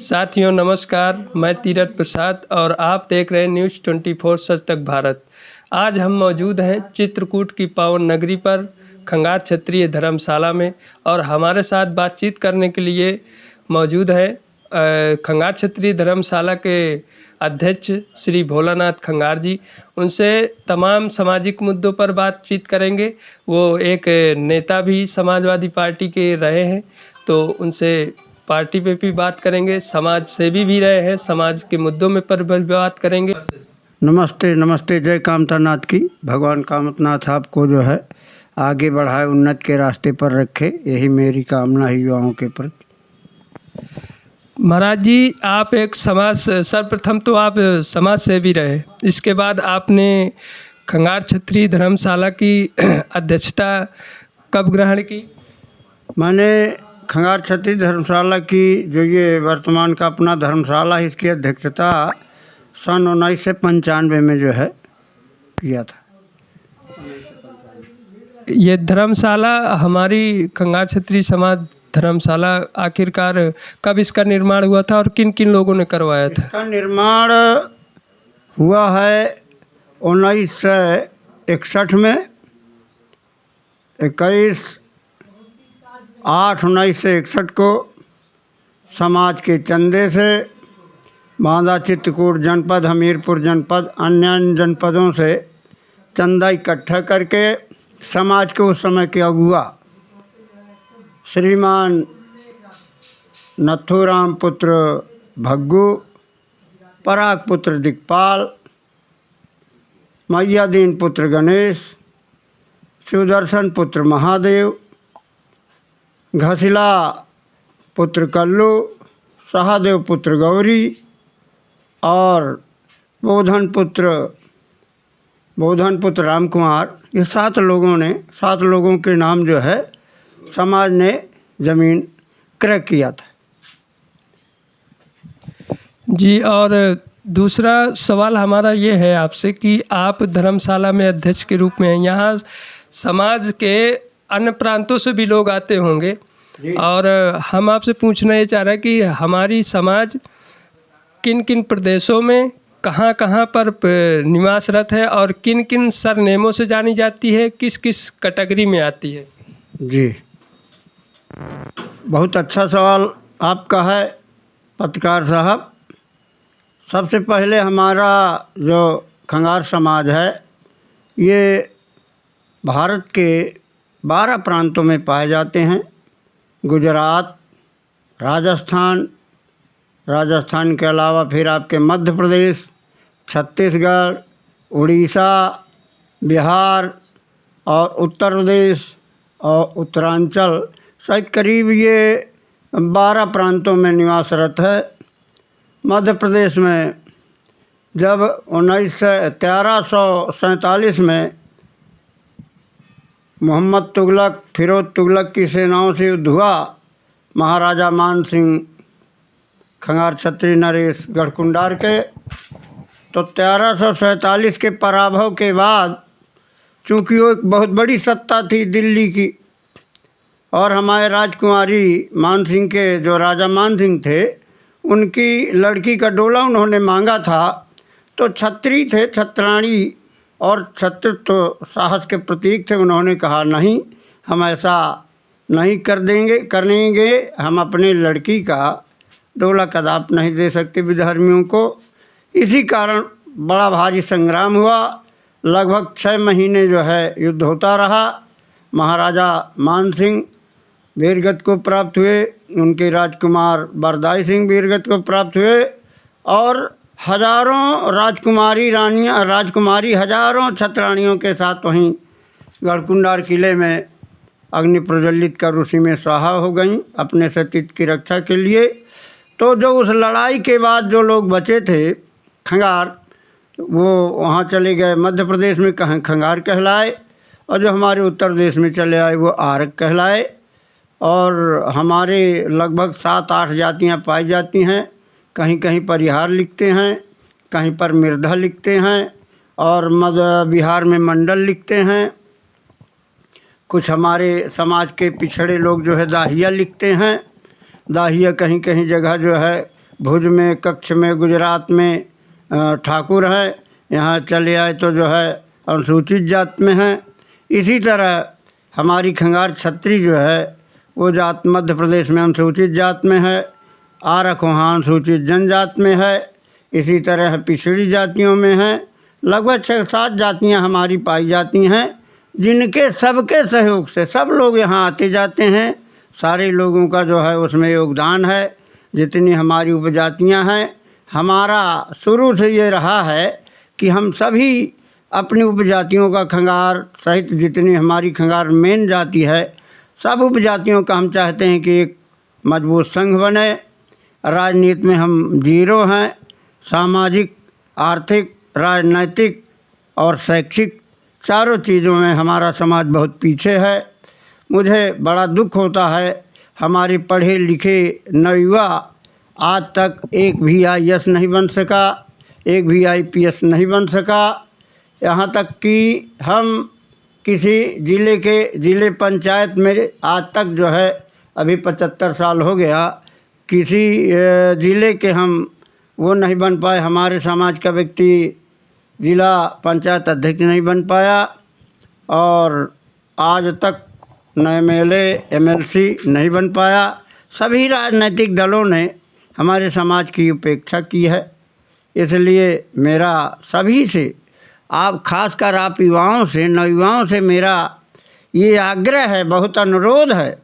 साथियों नमस्कार, मैं तीरथ प्रसाद और आप देख रहे हैं न्यूज़ 24 सच तक भारत। आज हम मौजूद हैं चित्रकूट की पावन नगरी पर खंगार क्षेत्रीय धर्मशाला में और हमारे साथ बातचीत करने के लिए मौजूद हैं खंगार क्षेत्रीय धर्मशाला के अध्यक्ष श्री भोलानाथ खंगार जी। उनसे तमाम सामाजिक मुद्दों पर बातचीत करेंगे। वो एक नेता भी समाजवादी पार्टी के रहे हैं, तो उनसे पार्टी पे भी बात करेंगे, समाज सेवी भी रहे हैं, समाज के मुद्दों में पर भी बात करेंगे। नमस्ते नमस्ते, जय कामतानाथ की। भगवान कामतनाथ आपको जो है आगे बढ़ाए, उन्नत के रास्ते पर रखे, यही मेरी कामना है युवाओं के प्रति। महाराज जी, आप एक सर्वप्रथम तो आप समाज सेवी रहे, इसके बाद आपने खंगार क्षेत्रीय धर्मशाला की अध्यक्षता कब ग्रहण की? मैंने खंगार क्षेत्रीय धर्मशाला की जो ये वर्तमान का अपना धर्मशाला है, इसकी अध्यक्षता सन 1995 में जो है किया था। ये धर्मशाला हमारी खंगार क्षेत्रीय समाज धर्मशाला आखिरकार कब इसका निर्माण हुआ था और किन किन लोगों ने करवाया था? इसका निर्माण हुआ है 1961 में, 21/8/1961 को समाज के चंदे से बांदा, चित्रकूट जनपद, हमीरपुर जनपद, अन्य जनपदों से चंदा इकट्ठा करके समाज के उस समय के अगुआ श्रीमान नथुराम पुत्र भग्गू, पराग पुत्र दिक्पाल, मैयादीन पुत्र गणेश, शिवदर्शन पुत्र महादेव, घसिला पुत्र कल्लू, सहादेव पुत्र गौरी और बोधन पुत्र रामकुमार, ये 7 लोगों के नाम जो है समाज ने ज़मीन क्रय किया था। जी, और दूसरा सवाल हमारा ये है आपसे कि आप धर्मशाला में अध्यक्ष के रूप में हैं, यहाँ समाज के अन्य प्रांतों से भी लोग आते होंगे और हम आपसे पूछना ये चाह रहे हैं कि हमारी समाज किन किन प्रदेशों में कहाँ कहाँ पर निवासरत है और किन किन सरनेमों से जानी जाती है, किस किस कैटेगरी में आती है? जी, बहुत अच्छा सवाल आपका है पत्रकार साहब। सबसे पहले हमारा जो खंगार समाज है ये भारत के 12 प्रांतों में पाए जाते हैं। गुजरात, राजस्थान के अलावा फिर आपके मध्य प्रदेश, छत्तीसगढ़, उड़ीसा, बिहार और उत्तर प्रदेश और उत्तरांचल शायद करीब ये 12 प्रांतों में निवासरत है। मध्य प्रदेश में जब 1347 में मोहम्मद तुगलक, फिरोज तुगलक की सेनाओं से युद्ध हुआ, महाराजा मान सिंह खंगार क्षत्रिय नरेश गढ़कुंडार के, तो 1347 के पराभव के बाद चूँकि वो एक बहुत बड़ी सत्ता थी दिल्ली की और हमारे राजकुमारी मान सिंह के जो राजा मान सिंह थे उनकी लड़की का डोला उन्होंने मांगा था, तो छत्री थे, छत्राणी और छत्रित्व तो साहस के प्रतीक थे। उन्होंने कहा नहीं, हम ऐसा नहीं करेंगे, हम अपने लड़की का डोला कदाप नहीं दे सकते विधर्मियों को। इसी कारण बड़ा भारी संग्राम हुआ, लगभग 6 महीने जो है युद्ध होता रहा। महाराजा मान सिंह वीरगति को प्राप्त हुए, उनके राजकुमार बरदाई सिंह वीरगति को प्राप्त हुए और हजारों राजकुमारी हजारों छत्राणियों के साथ वहीं गढ़कुंडार किले में अग्नि प्रज्वलित कर उसी में स्वाहा हो गईं अपने सतीत्व की रक्षा के लिए। तो जो उस लड़ाई के बाद जो लोग बचे थे खंगार, वो वहाँ चले गए मध्य प्रदेश में, कहीं खंगार कहलाए, और जो हमारे उत्तर प्रदेश में चले आए वो आरक कहलाए। और हमारे लगभग 7-8 जातियाँ पाई जाती हैं। कहीं कहीं परिहार लिखते हैं, कहीं पर मिर्धा लिखते हैं और बिहार में मंडल लिखते हैं। कुछ हमारे समाज के पिछड़े लोग जो है दाहिया लिखते हैं। दाहिया कहीं कहीं जगह जो है भुज में कच्छ में गुजरात में ठाकुर हैं, यहाँ चले आए तो जो है अनुसूचित जात में हैं। इसी तरह हमारी खंगार छत्री जो है वो जात मध्य प्रदेश में अनुसूचित जात में है, आरख वहाँ अनुसूचित जनजात में है। इसी तरह पिछड़ी जातियों में हैं। लगभग 6-7 जातियाँ हमारी पाई जाती हैं, जिनके सबके सहयोग से सब लोग यहाँ आते जाते हैं। सारे लोगों का जो है उसमें योगदान है। जितनी हमारी उपजातियाँ हैं, हमारा शुरू से ये रहा है कि हम सभी अपनी उपजातियों का खंगार सहित जितनी हमारी खंगार मेन जाति है, सब उपजातियों का हम चाहते हैं कि एक मजबूत संघ बने। राजनीति में हम जीरो हैं। सामाजिक, आर्थिक, राजनैतिक और शैक्षिक चारों चीज़ों में हमारा समाज बहुत पीछे है। मुझे बड़ा दुख होता है, हमारे पढ़े लिखे नवयुवा आज तक एक भी IAS नहीं बन सका, एक भी IPS नहीं बन सका। यहाँ तक कि हम किसी ज़िले पंचायत में आज तक जो है अभी 75 साल हो गया, किसी ज़िले के हम वो नहीं बन पाए। हमारे समाज का व्यक्ति ज़िला पंचायत अध्यक्ष नहीं बन पाया और आज तक न MLA MLC नहीं बन पाया। सभी राजनीतिक दलों ने हमारे समाज की उपेक्षा की है। इसलिए मेरा सभी से, आप खासकर आप युवाओं से, नवयुवाओं से मेरा ये आग्रह है, बहुत अनुरोध है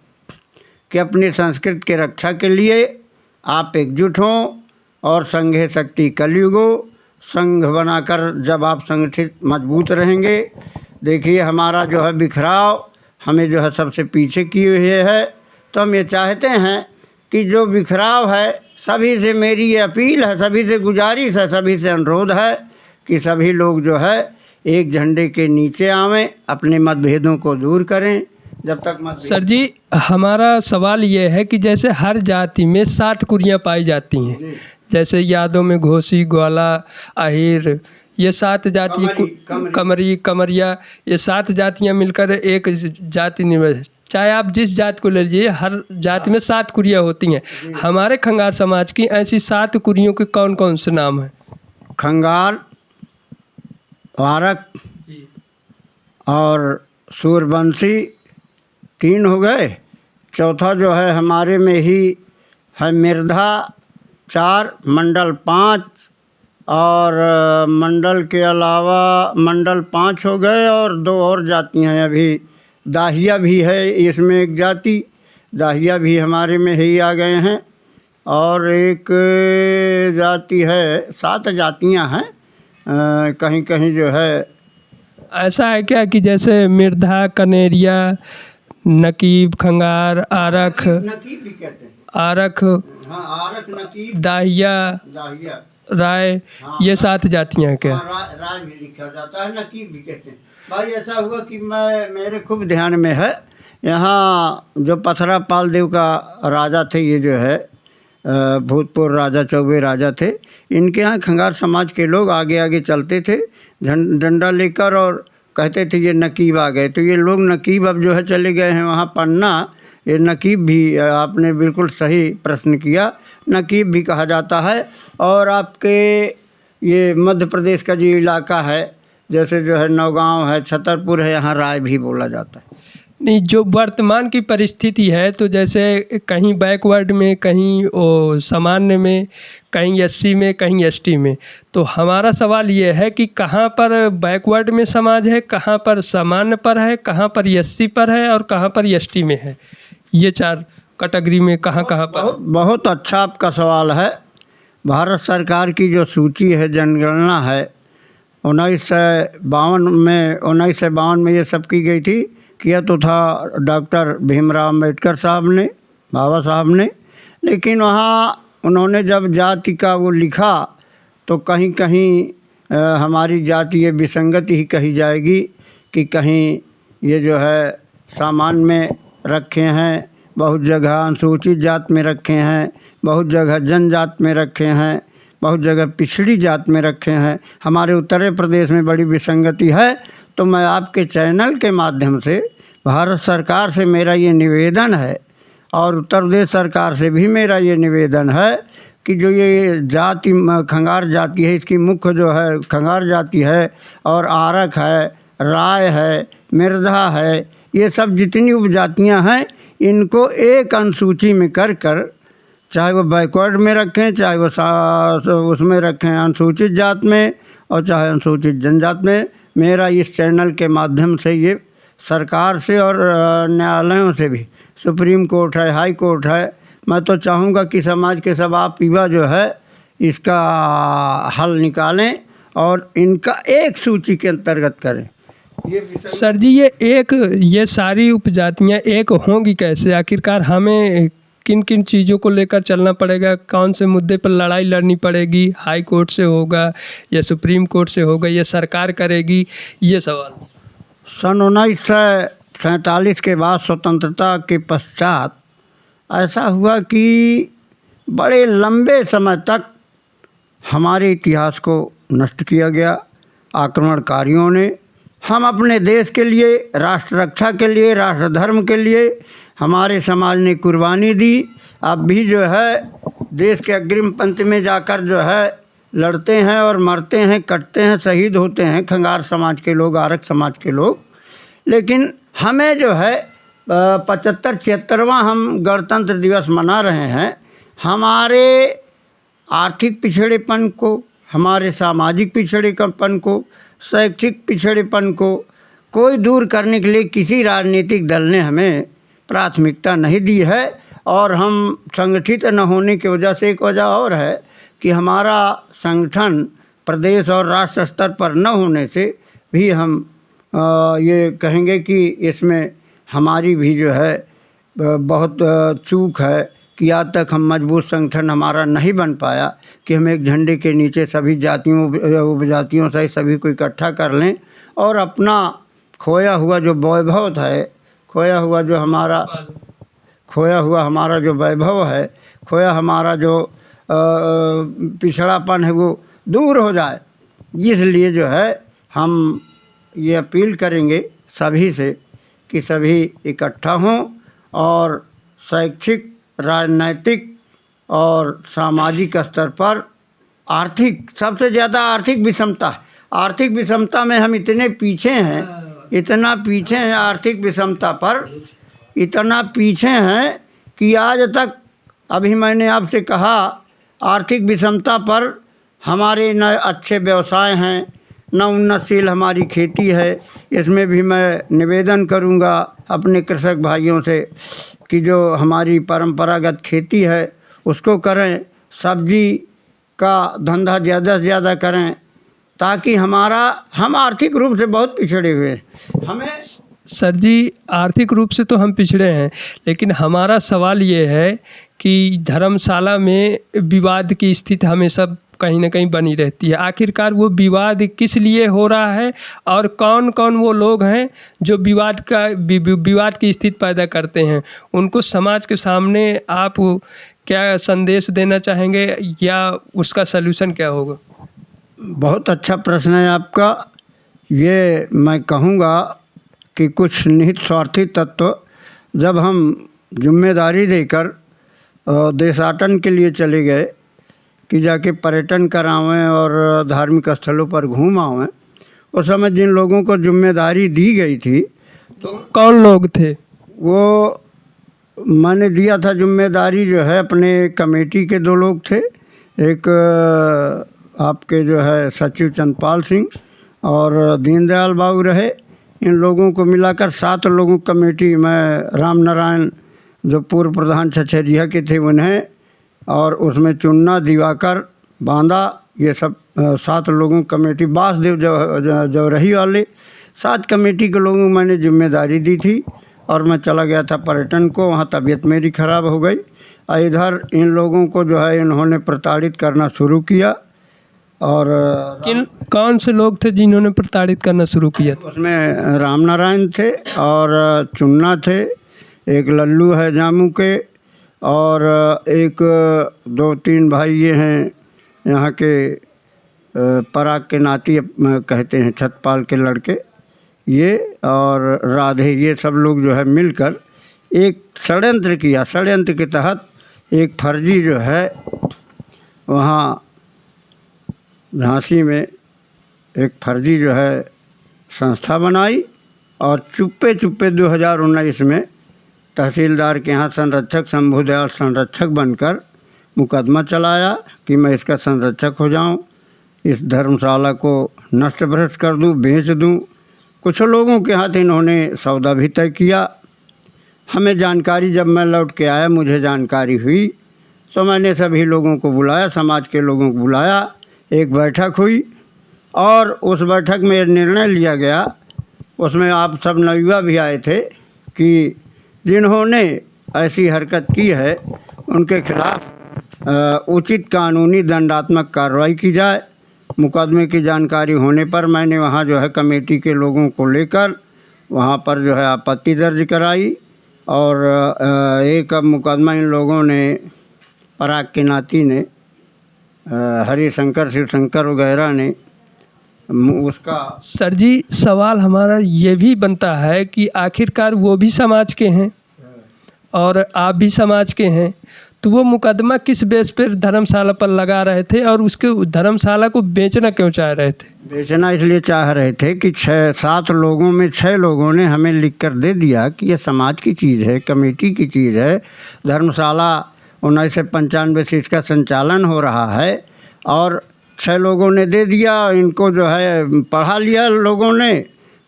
कि अपनी संस्कृति के रक्षा के लिए आप एकजुट हों और संघे शक्ति कलयुगो। संघ बनाकर जब आप संगठित मजबूत रहेंगे, देखिए हमारा जो है बिखराव हमें जो है सबसे पीछे किए हुए है। तो हम ये चाहते हैं कि जो बिखराव है, सभी से मेरी ये अपील है, सभी से गुजारिश है, सभी से अनुरोध है कि सभी लोग जो है एक झंडे के नीचे आवें, अपने मतभेदों को दूर करें। जब तक सर जी, हमारा सवाल ये है कि जैसे हर जाति में 7 कुरियाँ पाई जाती हैं, जैसे यादव में घोसी, ग्वाला, आहिर, ये 7 जाति, कमरी, कमरिया, ये 7 जातियाँ मिलकर एक जाति निर्मित। चाहे आप जिस जात को ले लीजिए, हर जाति में 7 कुरियाँ होती हैं। हमारे खंगार समाज की ऐसी 7 कुरियों के कौन कौन से नाम हैं? खंगार, वारक और सूरबंसी 3 हो गए। चौथा जो है हमारे में ही है मिर्धा 4, मंडल 5 और मंडल के अलावा मंडल 5 हो गए और 2 और जातियाँ हैं। अभी दाहिया भी है, इसमें एक जाति दाहिया भी हमारे में ही आ गए हैं। और एक जाति है, 7 जातियाँ हैं कहीं कहीं जो है। ऐसा है क्या कि जैसे मिर्धा, कनेरिया, नकीब, खंगार, आरख, नकीब भी कहते हैं, आरख, हाँ आरख, नकीब, दाहिया, राय, हाँ, ये 7 जातियाँ हैं क्या? हाँ, राय भी लिखा जाता है, नकीब भी कहते हैं। भाई ऐसा हुआ कि मेरे खूब ध्यान में है, यहाँ जो पथरा पाल देव का राजा थे, ये जो है भूतपूर्व राजा, चौबे राजा थे, इनके यहाँ खंगार समाज के लोग आगे आगे चलते थे डंडा लेकर और कहते थे ये नकीब आ गए। तो ये लोग नकीब अब जो है चले गए हैं वहाँ पढ़ना। ये नकीब भी, आपने बिल्कुल सही प्रश्न किया, नकीब भी कहा जाता है। और आपके ये मध्य प्रदेश का जो इलाका है, जैसे जो है नौगांव है, छतरपुर है, यहाँ राय भी बोला जाता है। नहीं, जो वर्तमान की परिस्थिति है, तो जैसे कहीं बैकवर्ड में, कहीं ओ सामान्य में, कहीं SC में, कहीं ST में, तो हमारा सवाल ये है कि कहाँ पर बैकवर्ड में समाज है, कहाँ पर सामान्य पर है, कहाँ पर SC पर है और कहाँ पर ST में है? ये 4 कैटेगरी में कहाँ पर? बहुत अच्छा आपका सवाल है। भारत सरकार की जो सूची है, जनगणना है, 1952 में ये सब की गई थी। किया तो था डॉक्टर भीमराव अम्बेडकर साहब ने, बाबा साहब ने, लेकिन वहाँ उन्होंने जब जाति का वो लिखा तो कहीं कहीं हमारी जाति ये विसंगति ही कही जाएगी कि कहीं ये जो है सामान्य में रखे हैं, बहुत जगह अनुसूचित जात में रखे हैं, बहुत जगह जनजात में रखे हैं, बहुत जगह पिछड़ी जात में रखे हैं। हमारे उत्तर प्रदेश में बड़ी विसंगति है। तो मैं आपके चैनल के माध्यम से भारत सरकार से मेरा ये निवेदन है और उत्तर प्रदेश सरकार से भी मेरा ये निवेदन है कि जो ये जाति खंगार जाति है, इसकी मुख्य जो है खंगार जाति है, और आरक है, राय है, मिर्धा है, ये सब जितनी उपजातियां हैं इनको एक अनुसूची में कर कर, चाहे वो बैकवर्ड में रखें, चाहे वो उसमें रखें अनुसूचित जात में, और चाहे अनुसूचित जनजात में। मेरा इस चैनल के माध्यम से ये सरकार से और न्यायालयों से भी, सुप्रीम कोर्ट है, हाई कोर्ट है, मैं तो चाहूँगा कि समाज के सब आप युवा जो है इसका हल निकालें और इनका एक सूची के अंतर्गत करें। सर जी, ये सारी उपजातियां एक होंगी कैसे? आखिरकार हमें किन किन चीज़ों को लेकर चलना पड़ेगा? कौन से मुद्दे पर लड़ाई लड़नी पड़ेगी? हाई कोर्ट से होगा या सुप्रीम कोर्ट से होगा या सरकार करेगी? ये सवाल। सन 1947 के बाद स्वतंत्रता के पश्चात ऐसा हुआ कि बड़े लंबे समय तक हमारे इतिहास को नष्ट किया गया आक्रमणकारियों ने। हम अपने देश के लिए, राष्ट्र रक्षा के लिए, राष्ट्र धर्म के लिए हमारे समाज ने कुर्बानी दी। अब भी जो है देश के अग्रिम पंक्ति में जाकर जो है लड़ते हैं और मरते हैं, कटते हैं, शहीद होते हैं खंगार समाज के लोग, आरक समाज के लोग। लेकिन हमें जो है 75-76वां हम गणतंत्र दिवस मना रहे हैं। हमारे आर्थिक पिछड़ेपन को, हमारे सामाजिक पिछड़ेपन को, शैक्षिक पिछड़ेपन को कोई दूर करने के लिए किसी राजनीतिक दल ने हमें प्राथमिकता नहीं दी है। और हम संगठित न होने की वजह से एक वजह और है कि हमारा संगठन प्रदेश और राष्ट्र स्तर पर न होने से भी हम ये कहेंगे कि इसमें हमारी भी जो है बहुत चूक है कि आज तक हम मजबूत संगठन हमारा नहीं बन पाया कि हम एक झंडे के नीचे सभी जातियों, उपजातियों से सभी को इकट्ठा कर लें और अपना खोया हुआ जो वैभव है, खोया हुआ हमारा जो वैभव है, खोया हमारा जो पिछड़ापन है वो दूर हो जाए। इसलिए जो है हम ये अपील करेंगे सभी से कि सभी इकट्ठा हों और शैक्षिक, राजनैतिक और सामाजिक स्तर पर आर्थिक, सबसे ज़्यादा आर्थिक विषमता है। आर्थिक विषमता में हम इतने पीछे हैं, इतना पीछे हैं आर्थिक विषमता पर, इतना पीछे हैं कि आज तक, अभी मैंने आपसे कहा, आर्थिक विषमता पर हमारे न अच्छे व्यवसाय हैं, न उन्नतशील हमारी खेती है। इसमें भी मैं निवेदन करूंगा अपने कृषक भाइयों से कि जो हमारी परंपरागत खेती है उसको करें, सब्जी का धंधा ज़्यादा से ज़्यादा करें, ताकि हम आर्थिक रूप से बहुत पिछड़े हुए हैं। हमें सर जी, आर्थिक रूप से तो हम पिछड़े हैं, लेकिन हमारा सवाल ये है कि धर्मशाला में विवाद की स्थिति हमेशा कहीं ना कहीं बनी रहती है। आखिरकार वो विवाद किस लिए हो रहा है और कौन कौन वो लोग हैं जो विवाद की स्थिति पैदा करते हैं? उनको समाज के सामने आप क्या संदेश देना चाहेंगे या उसका सलूशन क्या होगा? बहुत अच्छा प्रश्न है आपका। ये मैं कहूँगा कि कुछ निहित स्वार्थी तत्व जब हम जिम्मेदारी देकर देशाटन के लिए चले गए कि जाके पर्यटन करावें और धार्मिक स्थलों पर घूम आवें, उस समय जिन लोगों को जिम्मेदारी दी गई थी, तो कौन लोग थे वो मैंने दिया था जिम्मेदारी जो है अपने कमेटी के 2 लोग थे। एक आपके जो है सचिव चंद्रपाल सिंह और दीनदयाल बाबू रहे। इन लोगों को मिलाकर 7 लोगों कमेटी, मैं राम नारायण जो पूर्व प्रधान छछरिया के थे उन्हें, और उसमें चुन्ना, दिवाकर, बांदा, ये सब 7 लोगों कमेटी, बासदेव जौरही वाले 7 कमेटी के लोगों को मैंने जिम्मेदारी दी थी। और मैं चला गया था पर्यटन को, वहाँ तबीयत मेरी ख़राब हो गई। इधर इन लोगों को जो है इन्होंने प्रताड़ित करना शुरू किया। और कौन से लोग थे जिन्होंने प्रताड़ित करना शुरू किया? उसमें राम नारायण थे और चुन्ना थे, एक लल्लू है जामू के, और एक 2-3 भाई ये हैं यहाँ के पराग के नाती कहते हैं, छतपाल के लड़के ये और राधे, ये सब लोग जो है मिलकर एक षड्यंत्र किया। षड्यंत्र के तहत एक फर्जी जो है वहाँ झांसी में एक फर्जी जो है संस्था बनाई और चुप्पे चुप्पे 2019 में तहसीलदार के यहाँ संरक्षक शंभुदयाल संरक्षक बनकर मुकदमा चलाया कि मैं इसका संरक्षक हो जाऊं, इस धर्मशाला को नष्ट भ्रष्ट कर दूं, बेच दूं। कुछ लोगों के हाथ इन्होंने सौदा भी तय किया। हमें जानकारी, जब मैं लौट के आया मुझे जानकारी हुई तो मैंने सभी लोगों को बुलाया, समाज के लोगों को बुलाया, एक बैठक हुई और उस बैठक में निर्णय लिया गया, उसमें आप सब नवयुवा भी आए थे, कि जिन्होंने ऐसी हरकत की है उनके खिलाफ उचित कानूनी दंडात्मक कार्रवाई की जाए। मुकदमे की जानकारी होने पर मैंने वहाँ जो है कमेटी के लोगों को लेकर वहाँ पर जो है आपत्ति दर्ज कराई और एक मुकदमा इन लोगों ने पराग के नाती ने, हरिशंकर शिवशंकर वगैरह ने उसका। सर जी, सवाल हमारा ये भी बनता है कि आखिरकार वो भी समाज के हैं और आप भी समाज के हैं, तो वो मुकदमा किस बेस पर धर्मशाला पर लगा रहे थे और उसके धर्मशाला को बेचना क्यों चाह रहे थे? बेचना इसलिए चाह रहे थे कि 6-7 लोगों में 6 लोगों ने हमें लिख कर दे दिया कि ये समाज की चीज़ है, कमेटी की चीज़ है, धर्मशाला 1995 से इसका संचालन हो रहा है और 6 लोगों ने दे दिया। इनको जो है पढ़ा लिया लोगों ने,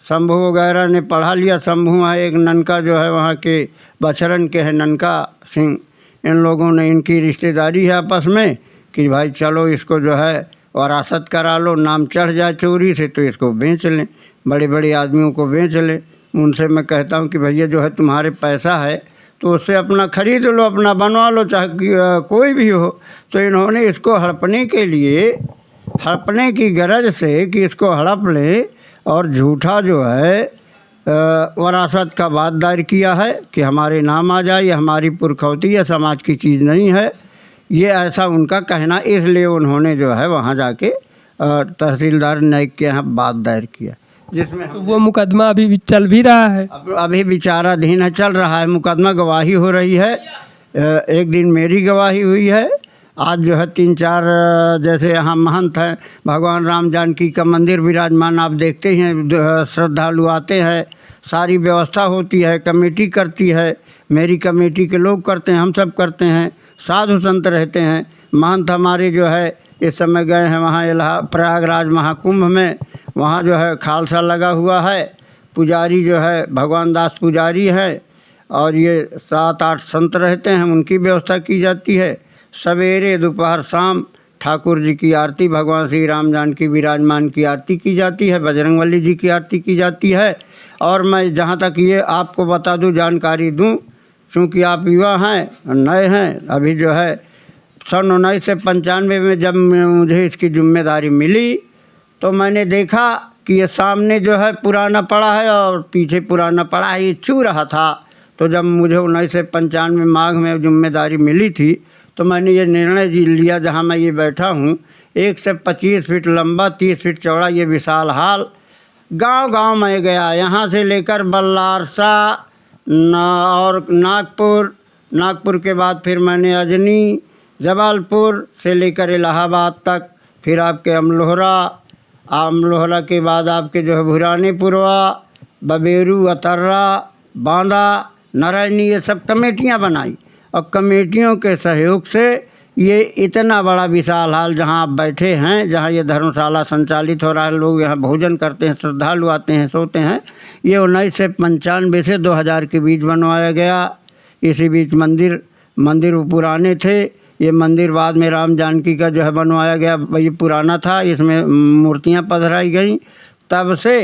शंभू वगैरह ने पढ़ा लिया। शंभू है एक, ननका जो है वहाँ के बछरन के हैं ननका सिंह, इन लोगों ने, इनकी रिश्तेदारी है आपस में कि भाई चलो इसको जो है वरासत करा लो, नाम चढ़ जाए चोरी से तो इसको बेच लें, बड़े बड़े आदमियों को बेच लें। उनसे मैं कहता हूँ कि भैया जो है तुम्हारे पैसा है तो उससे अपना ख़रीद लो, अपना बनवा लो, चाहे कोई भी हो। तो इन्होंने इसको हड़पने के लिए, हड़पने की गरज से कि इसको हड़प लें और झूठा जो है वरासत का वाद दायर किया है कि हमारे नाम आ जाए, ये हमारी पुरखौती है, समाज की चीज़ नहीं है, ये ऐसा उनका कहना। इसलिए उन्होंने जो है वहाँ जाके तहसीलदार न्यायिक के यहाँ वाद दायर किया, जिसमें तो वो मुकदमा अभी भी चल भी रहा है। अभी विचाराधीन है, चल रहा है मुकदमा, गवाही हो रही है। एक दिन मेरी गवाही हुई है, आज जो है 3-4 जैसे यहाँ महंत हैं, भगवान राम जानकी का मंदिर विराजमान, आप देखते हैं श्रद्धालु आते हैं, सारी व्यवस्था होती है, कमेटी करती है, मेरी कमेटी के लोग करते हैं, हम सब करते हैं, साधु संत रहते हैं। महंत हमारे जो है इस समय गए हैं वहाँ प्रयागराज महाकुंभ में, वहाँ जो है खालसा लगा हुआ है, पुजारी जो है भगवान दास पुजारी है और ये 7-8 संत रहते हैं, उनकी व्यवस्था की जाती है। सवेरे दोपहर शाम ठाकुर जी की आरती, भगवान श्री राम जानकी विराजमान की आरती की जाती है, बजरंगबली जी की आरती की जाती है। और मैं जहाँ तक ये आपको बता दूँ, जानकारी दूँ, चूँकि आप युवा हैं, नए हैं, अभी जो है सन 1995 में जब मुझे इसकी जिम्मेदारी मिली तो मैंने देखा कि ये सामने जो है पुराना पड़ा है और पीछे पुराना पड़ा है, ये छू रहा था। तो जब मुझे 1995 माघ में जिम्मेदारी मिली थी तो मैंने ये निर्णय लिया, जहाँ मैं ये बैठा हूँ, 1 से 25 फीट लंबा, 30 फीट चौड़ा ये विशाल हाल, गांव-गांव में गया, यहाँ से लेकर बल्लारसा और नागपुर के बाद फिर मैंने अजनी, जबलपुर से लेकर इलाहाबाद तक, फिर आपके अमलोहरा के बाद आपके जो है भुरानीपुरवा, बबेरू, अतर्रा, बांदा, नारायणी, ये सब कमेटियाँ बनाई और कमेटियों के सहयोग से ये इतना बड़ा विशाल हाल जहाँ आप बैठे हैं, जहाँ ये धर्मशाला संचालित हो रहा है, लोग यहाँ भोजन करते हैं, श्रद्धालु आते हैं, सोते हैं, ये 1995 से 2000 के बीच बनवाया गया। इसी बीच मंदिर पुराने थे, ये मंदिर बाद में राम जानकी का जो है बनवाया गया, ये पुराना था, इसमें मूर्तियाँ पधराई गई। तब से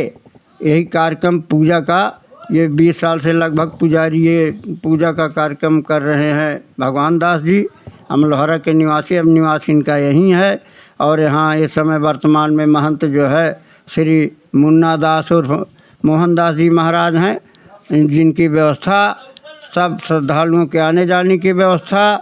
यही कार्यक्रम पूजा का, ये 20 साल से लगभग पुजारी ये पूजा का कार्यक्रम कर रहे हैं। भगवान दास जी अमलोहरा के निवासी, अब निवास इनका यहीं है। और यहाँ इस समय वर्तमान में महंत जो है श्री मुन्ना दास और मोहनदास जी महाराज हैं, जिनकी व्यवस्था सब श्रद्धालुओं के आने जाने की व्यवस्था,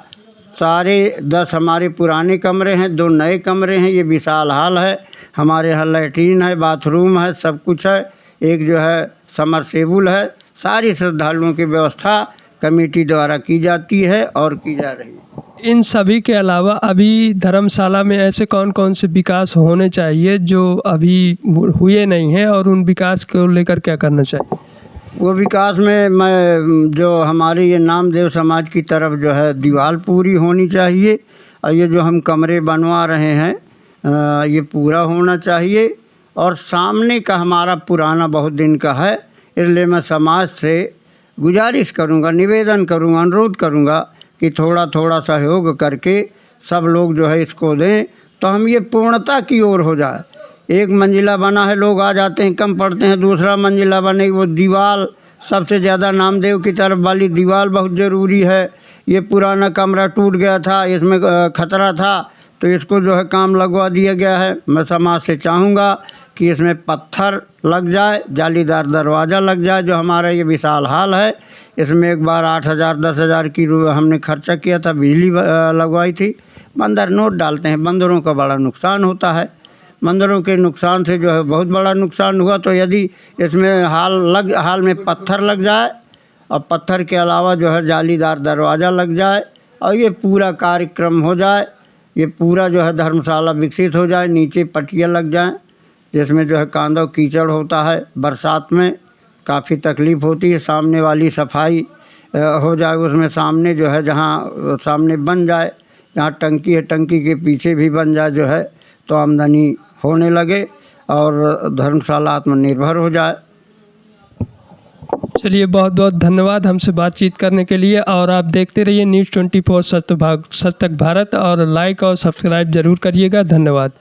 सारे 10 हमारे पुराने कमरे हैं, 2 नए कमरे हैं, ये विशाल हाल है। हमारे यहाँ लैट्रीन है, बाथरूम है, सब कुछ है, एक जो है समरसेबुल है, सारी श्रद्धालुओं की व्यवस्था कमेटी द्वारा की जाती है और की जा रही है। इन सभी के अलावा अभी धर्मशाला में ऐसे कौन कौन से विकास होने चाहिए जो अभी हुए नहीं हैं और उन विकास को लेकर क्या करना चाहिए? वो विकास में मैं जो हमारे ये नामदेव समाज की तरफ जो है दीवार पूरी होनी चाहिए और ये जो हम कमरे बनवा रहे हैं ये पूरा होना चाहिए। और सामने का हमारा पुराना बहुत दिन का है, इसलिए मैं समाज से गुजारिश करूँगा, निवेदन करूँगा, अनुरोध करूँगा कि थोड़ा थोड़ा सहयोग करके सब लोग जो है इसको दें तो हम ये पूर्णता की ओर हो जाए। एक मंजिला बना है, लोग आ जाते हैं, कम पड़ते हैं, दूसरा मंजिला बने, वो दीवार सबसे ज़्यादा नामदेव की तरफ वाली दीवार बहुत ज़रूरी है। ये पुराना कमरा टूट गया था, इसमें खतरा था तो इसको जो है काम लगवा दिया गया है। मैं समाज से चाहूँगा कि इसमें पत्थर लग जाए, जालीदार दरवाज़ा लग जाए। जो हमारा ये विशाल हाल है इसमें एक बार 8,000 10,000 की हमने खर्चा किया था, बिजली लगवाई थी। बंदर नोट डालते हैं, बंदरों का बड़ा नुकसान होता है। बंदरों के नुकसान से जो है बहुत बड़ा नुकसान हुआ। तो यदि इसमें हाल में पत्थर लग जाए और पत्थर के अलावा जो है जालीदार दरवाज़ा लग जाए और ये पूरा कार्यक्रम हो जाए, ये पूरा जो है धर्मशाला विकसित हो जाए, नीचे पट्टियाँ लग जाएं जिसमें जो है कांदो कीचड़ होता है, बरसात में काफ़ी तकलीफ़ होती है। सामने वाली सफाई हो जाए, उसमें सामने जो है जहाँ सामने बन जाए, जहाँ टंकी है टंकी के पीछे भी बन जाए जो है तो आमदनी होने लगे और धर्मशाला आत्मनिर्भर हो जाए। चलिए, बहुत बहुत धन्यवाद हमसे बातचीत करने के लिए। और आप देखते रहिए न्यूज़ 24 सत्य तक भारत और लाइक और सब्सक्राइब ज़रूर करिएगा। धन्यवाद।